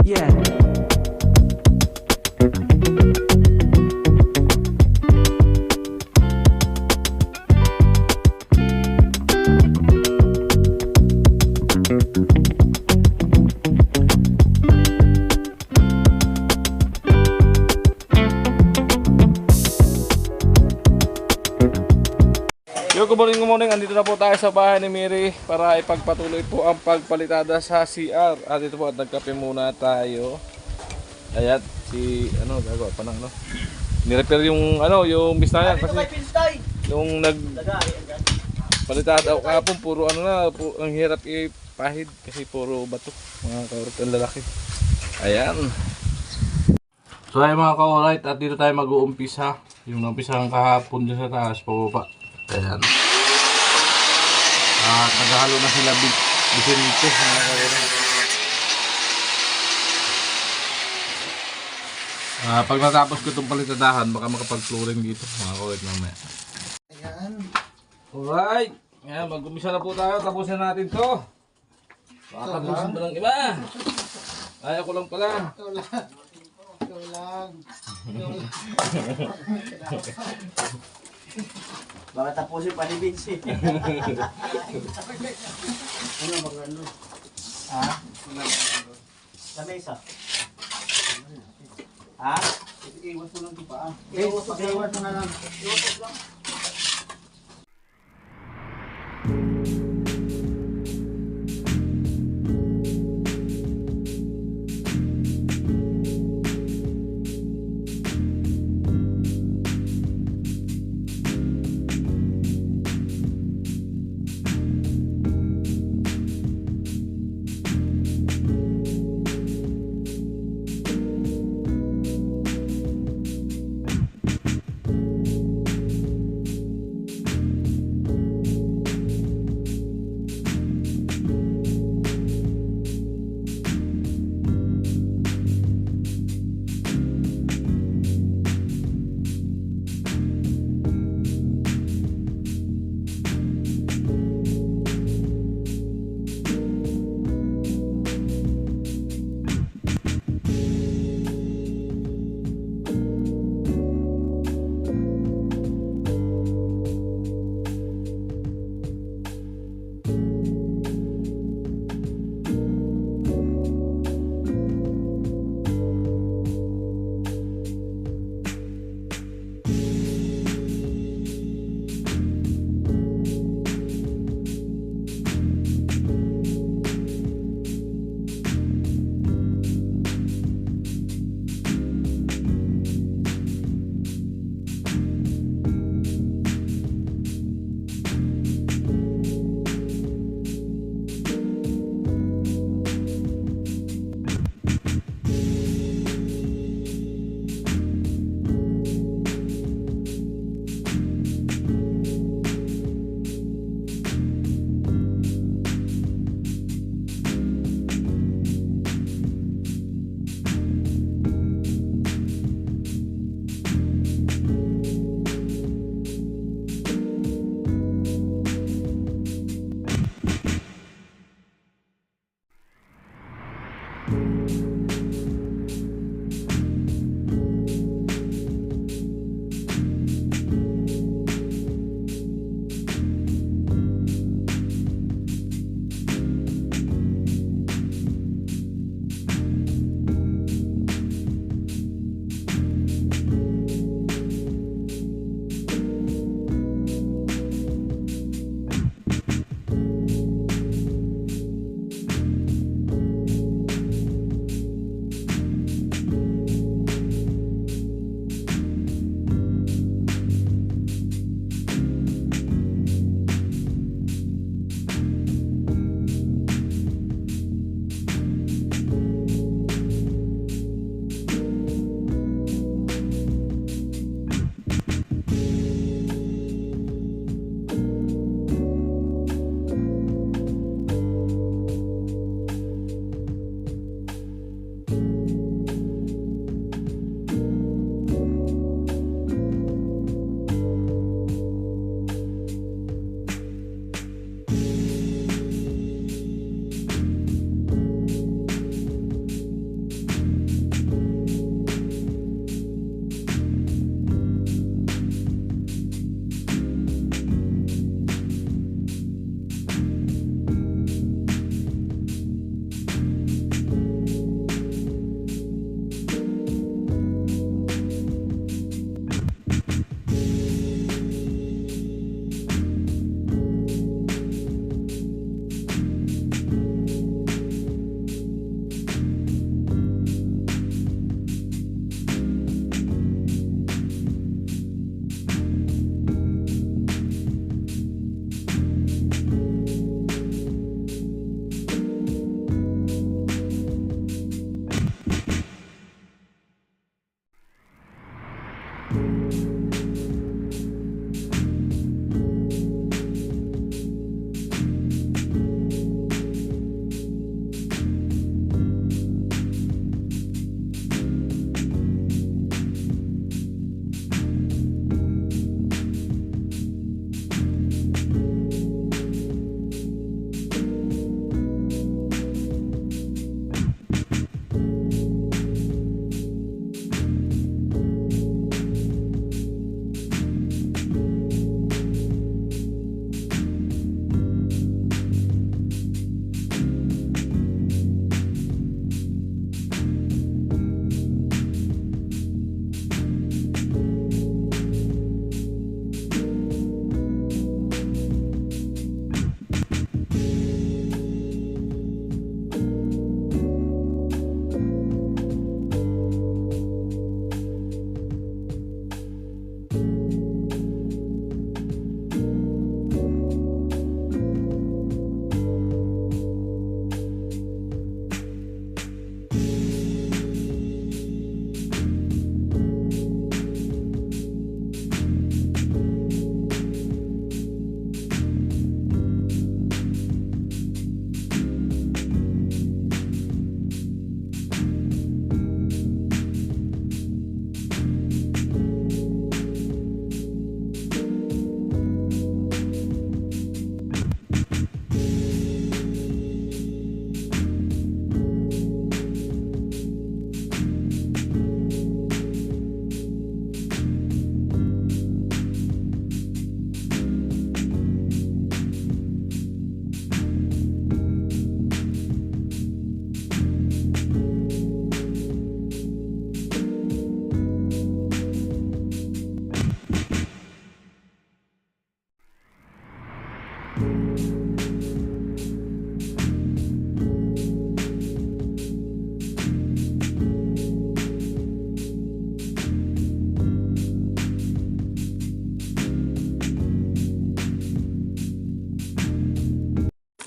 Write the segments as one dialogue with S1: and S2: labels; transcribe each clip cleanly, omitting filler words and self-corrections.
S1: Yeah.
S2: Good morning. Andito na po tayo sa bahay ni Mary para ipagpatuloy po ang pagpalitada sa CR. At ito po, at nagkape muna tayo. Ayan, si gagawa pa ng nirepair yung yung bisnayan kasi yung palitada kahapon puro ang hirap ipahid kasi puro bato, mga kaurot ang lalaki. Ayan. So ay mga kaurait, at dito tayo mag-uumpisa. Yung umpisahan kahapon dyan sa taas, pababa. Ayan. At naghahalo na sila Vicente, mga kaurait. Pag natapos ko itong palitadahan, baka makapag-flooring dito, mga kaurait mamaya. Ayan. Alright. Ayan, mag-umpisa na po tayo. Tapusin natin to. Baka tapusin pa ng iba. Ayaw ko lang pala.
S3: Ikaw lang. Baka tapusin pa ni Vinci. Ano bang ano? Ha? Sa mesa? Ha? Iwas mo lang ito pa. Iwas mo na lang. Iwas lang.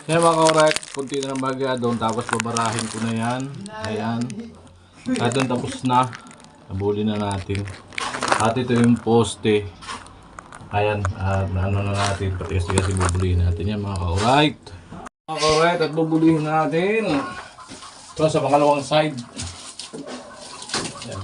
S2: Yan mga korek, kunti na ng bagya doon, tapos babarahin ko na yan. Ayan. At doon tapos na. Nabuli na natin. At ito yung poste. Ayan, at ano na natin, pati kasi bubulihin natin yan mga korek. Mga korek, at bubulihin natin. Ito sa pangalawang side. Ayan.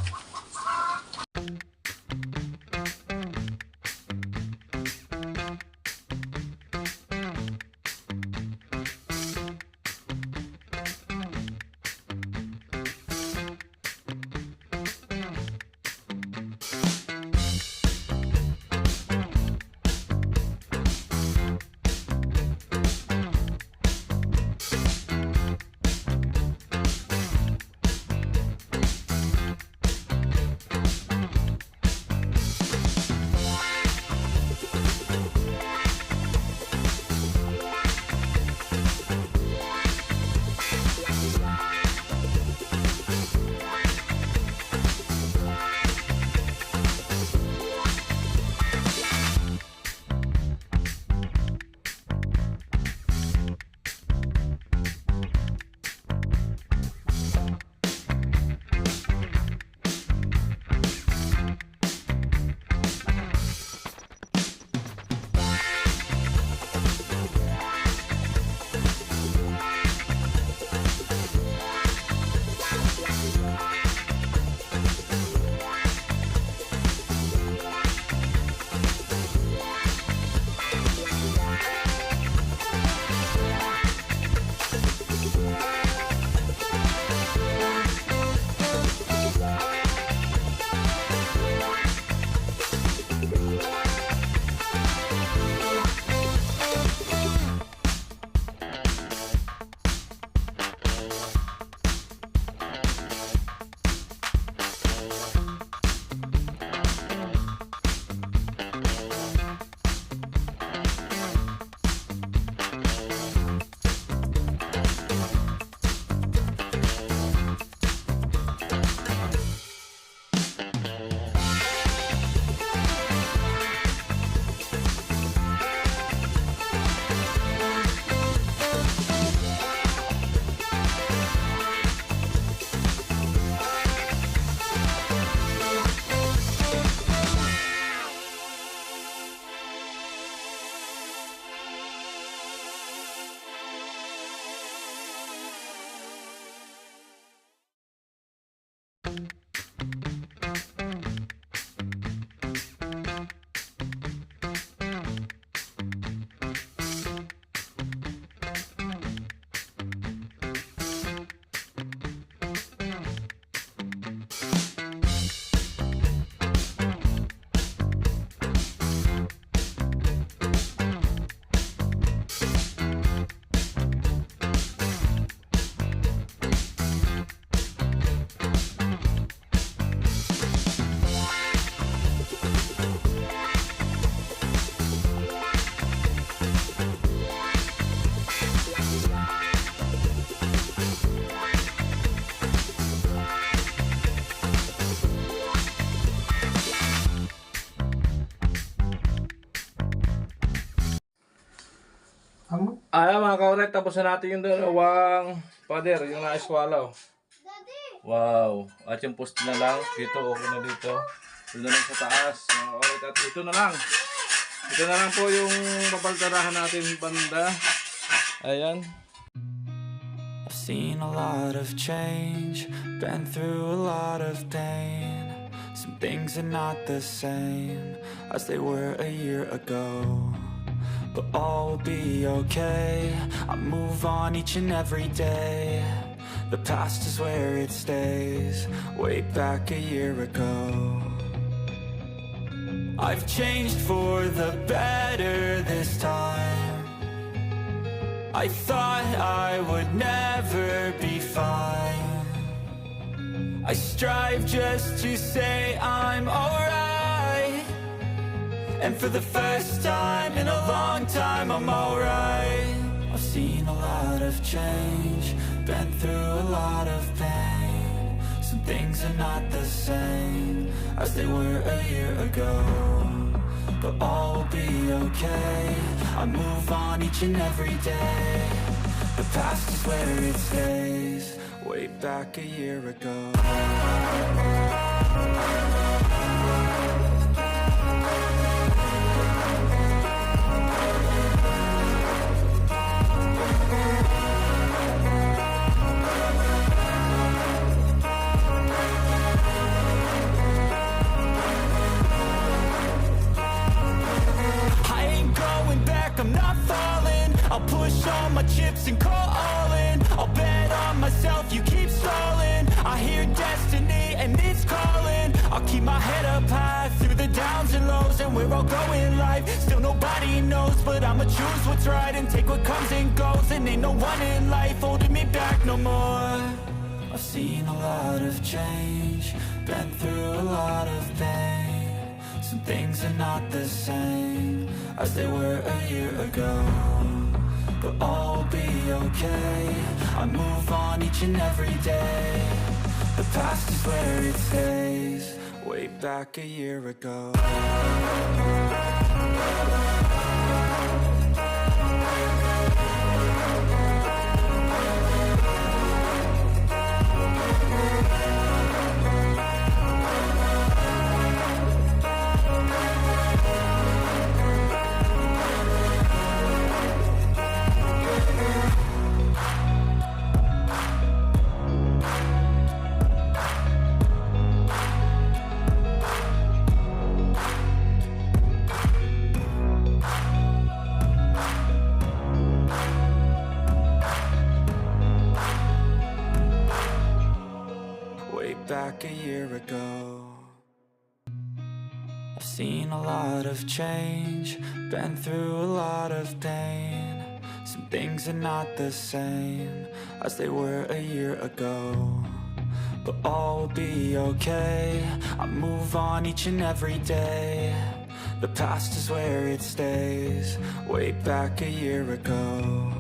S2: Ayan mga kaurek, tapos na natin yung dalawang pader, yung na-eskwalaw. Wow. At yung post na lang, dito, okay na dito. Ito na lang sa taas. Mga kaurek, at ito na lang. Ito na lang po yung papaltarahan natin banda. Ayan.
S1: I've seen a lot of change, been through a lot of pain. Some things are not the same as they were a year ago. But all will be okay, I move on each and every day. The past is where it stays, way back a year ago. I've changed for the better this time. I thought I would never be fine. I strive just to say I'm alright. And for the first time in a long time, I'm alright. I've seen a lot of change, been through a lot of pain. Some things are not the same as they were a year ago. But all will be okay, I move on each and every day. past is where it stays. Way back a year ago. I'm not falling. I'll push all my chips and call all in. I'll bet on myself, you keep stalling. I hear destiny and it's calling. I'll keep my head up high through the downs and lows. And we're all going live, still nobody knows. But I'ma choose what's right and take what comes and goes. And ain't no one in life holding me back no more. I've seen a lot of change, been through a lot of pain. Some things are not the same as they were a year ago, but all will be okay. I move on each and every day. The past is where it stays. Way back a year ago. Back a year ago. I've seen a lot of change, been through a lot of pain. Some things are not the same as they were a year ago, but all will be okay. I move on each and every day. The past is where it stays. Way back a year ago.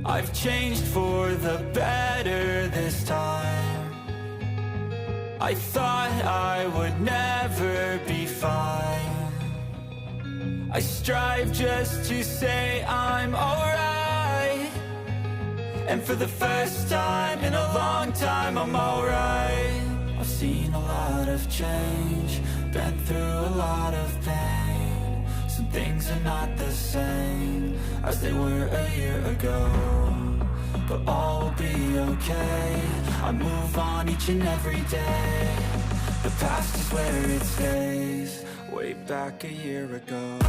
S1: I've changed for the better this time. I thought I would never be fine. I strive just to say I'm alright. And for the first time in a long time I'm alright. I've seen a lot of change, been through a lot of pain. Some things are not the same as they were a year ago, but all will be okay. I move on each and every day. The past is where it stays. Way back a year ago.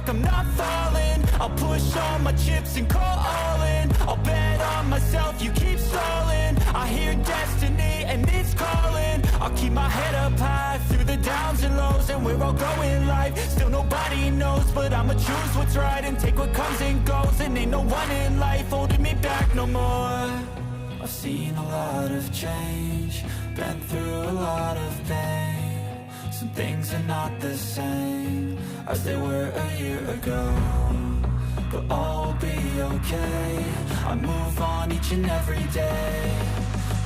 S1: I'm not falling. I'll push all my chips and call all in. I'll bet on myself, you keep stalling. I hear destiny and it's calling. I'll keep my head up high through the downs and lows. And we're all going live, still nobody knows. But I'ma choose what's right and take what comes and goes. And ain't no one in life holding me back no more. I've seen a lot of change, been through a lot of pain. Some things are not the same as they were a year ago, but all will be okay. I move on each and every day.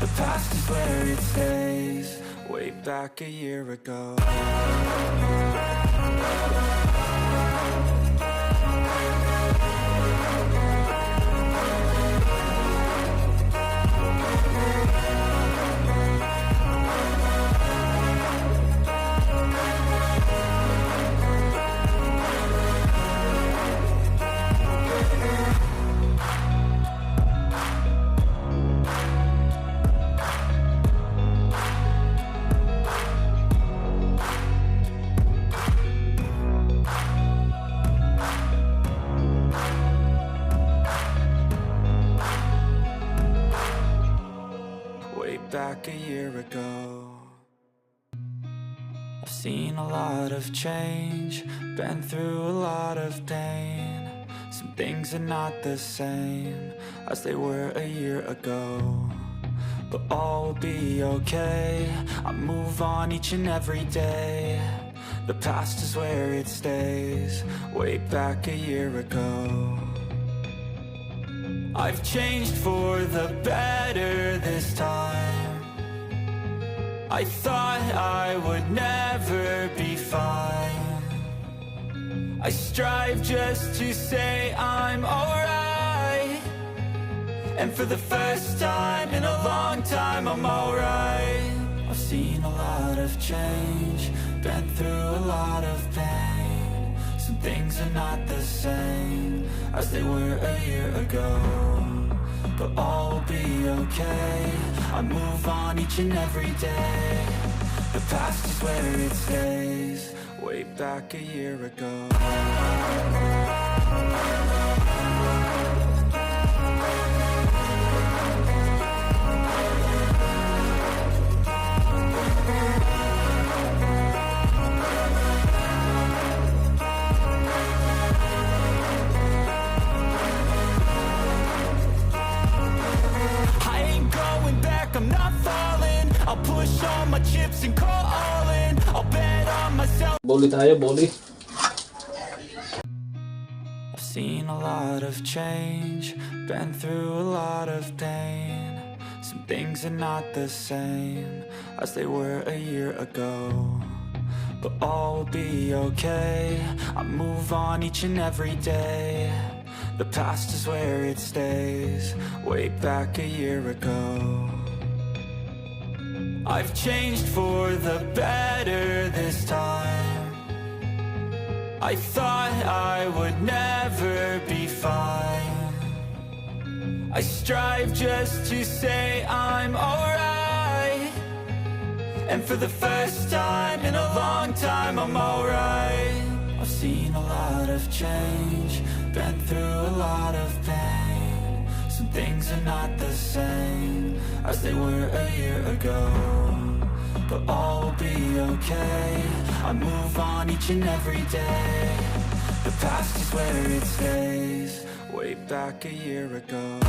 S1: The past is where it stays. Way back a year ago. Back a year ago. I've seen a lot of change, been through a lot of pain. Some things are not the same as they were a year ago, but all will be okay. I move on each and every day. The past is where it stays, way back a year ago. I've changed for the better this time. I thought I would never be fine. I strive just to say I'm alright. And for the first time in a long time, I'm alright. I've seen a lot of change, been through a lot of pain. Some things are not the same as they were a year ago, but all will be okay. I move on each and every day. The past is where it stays, way back a year ago. I'm not falling. I'll push all my chips and call all in. I'll bet on myself.
S2: Boli tayo, boli.
S1: I've seen a lot of change, been through a lot of pain. Some things are not the same as they were a year ago, but all will be okay. I move on each and every day. The past is where it stays, way back a year ago. I've changed for the better this time. I thought I would never be fine. I strive just to say I'm alright. And for the first time in a long time, I'm alright. I've seen a lot of change, been through a lot of pain. Some things are not the same as they were a year ago, but all will be okay. I move on each and every day. The past is where it stays, way back a year ago.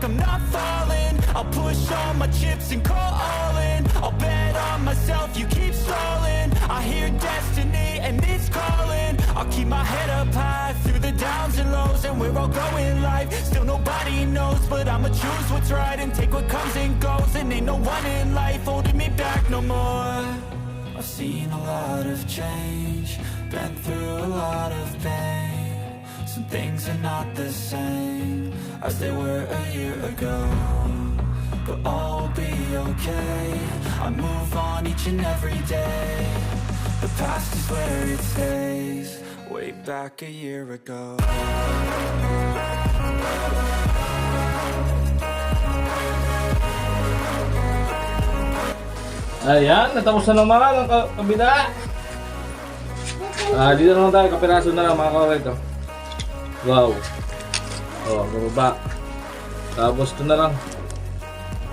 S1: I'm not falling. I'll push all my chips and call all in. I'll bet on myself, you keep stalling. I hear destiny and it's calling. I'll keep my head up high through the downs and lows, and we're all going life. Still nobody knows, but I'ma choose what's right and take what comes and goes. And ain't no one in life holding me back no more. I've seen a lot of change, been through a lot of pain. Some things are not the same as they were a year ago, but all will be okay. I move on each and every day. The past is where it stays, way back a year ago.
S2: Ayan, natapos na naman ang kabila. Dito naman tayo, kapiraso na lang mga kawarit. Wow. Oh, bumaba. Tapos ito na lang.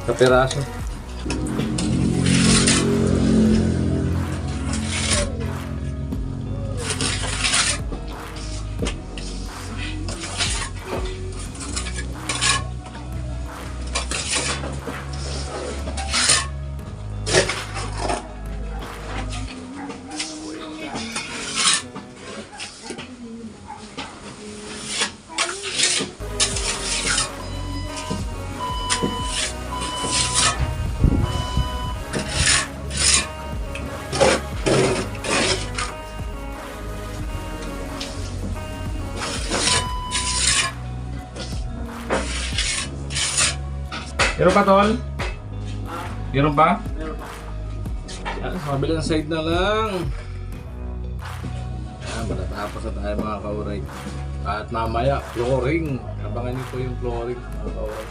S2: Kapiraso. Meron pa, tol? Meron pa?
S3: Meron pa.
S2: Yan, sa kabilang side na lang. Yan, matatapos na tayo mga kauray. At mamaya, flooring. Abangan niyo po yung flooring mga kauray.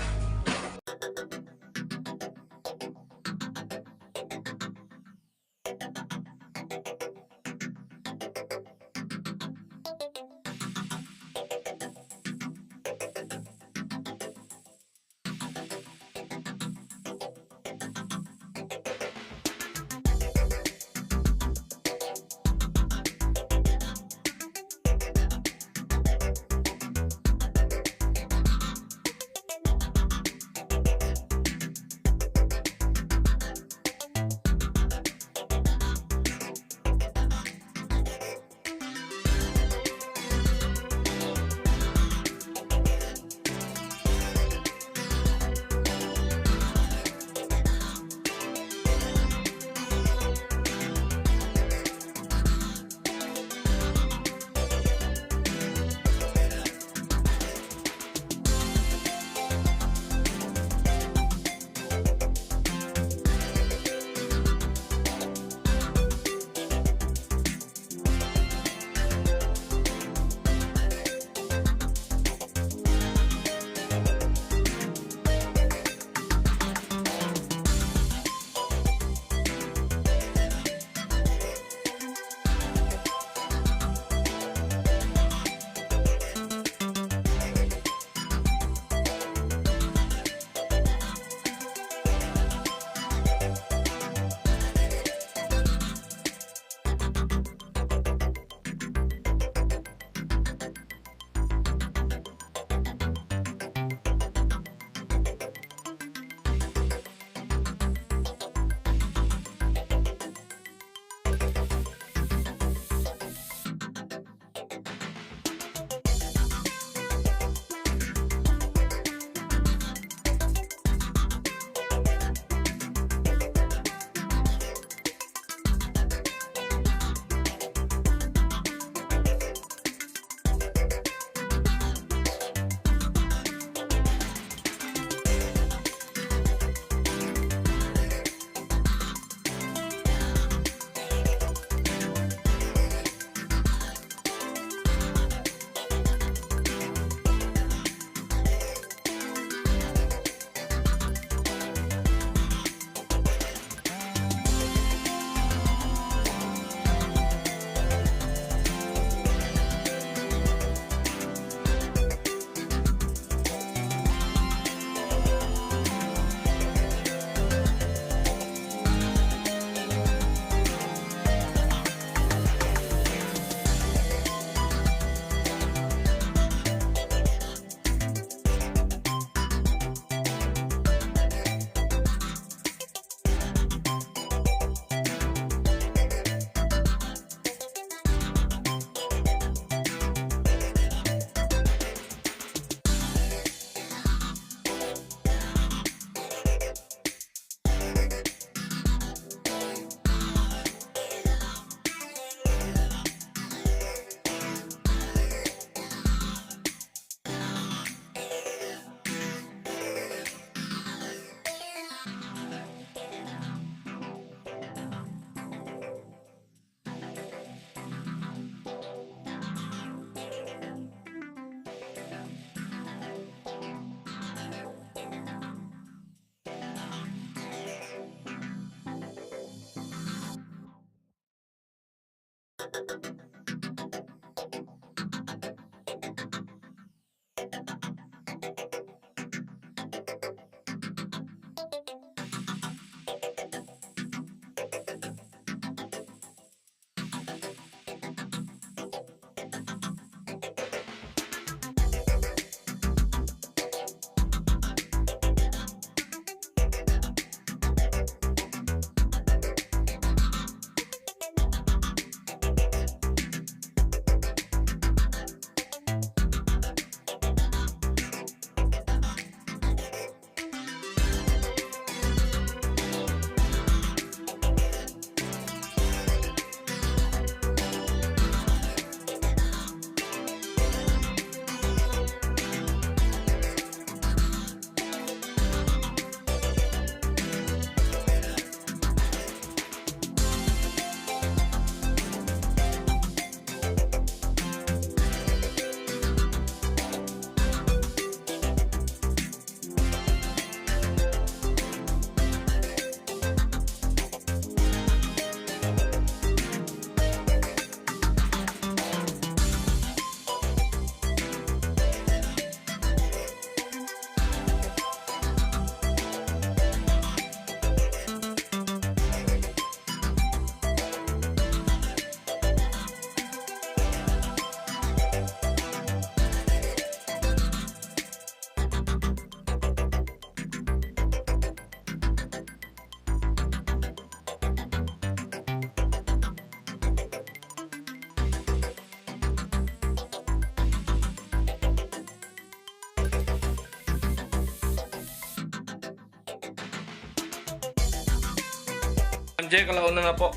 S2: Check, kalauna na po.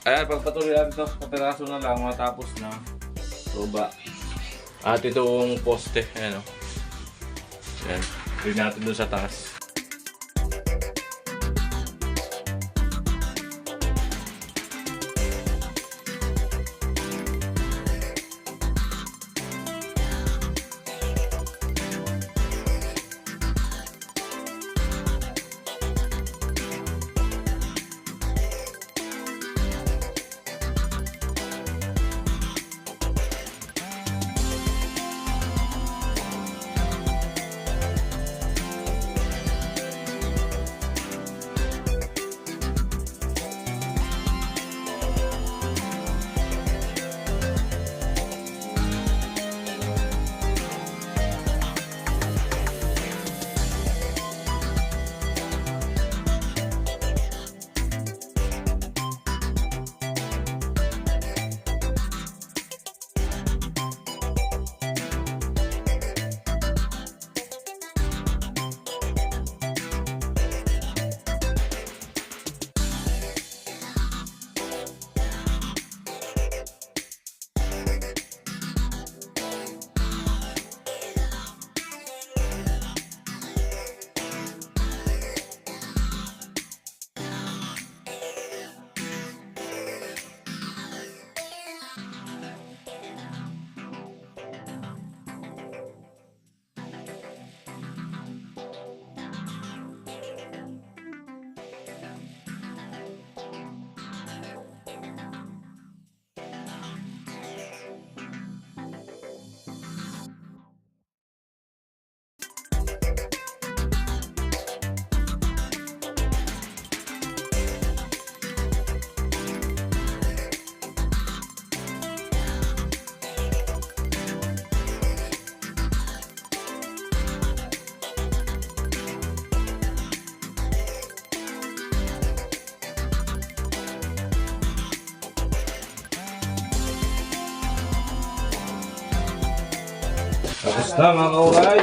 S2: Ayan, pagpatuloy natin ito. Kapiraso na lang, matapos na. Tuba. At itong poste. Ayan o. Ayan. Pwede natin doon sa taas. Tapos na mga kaulay.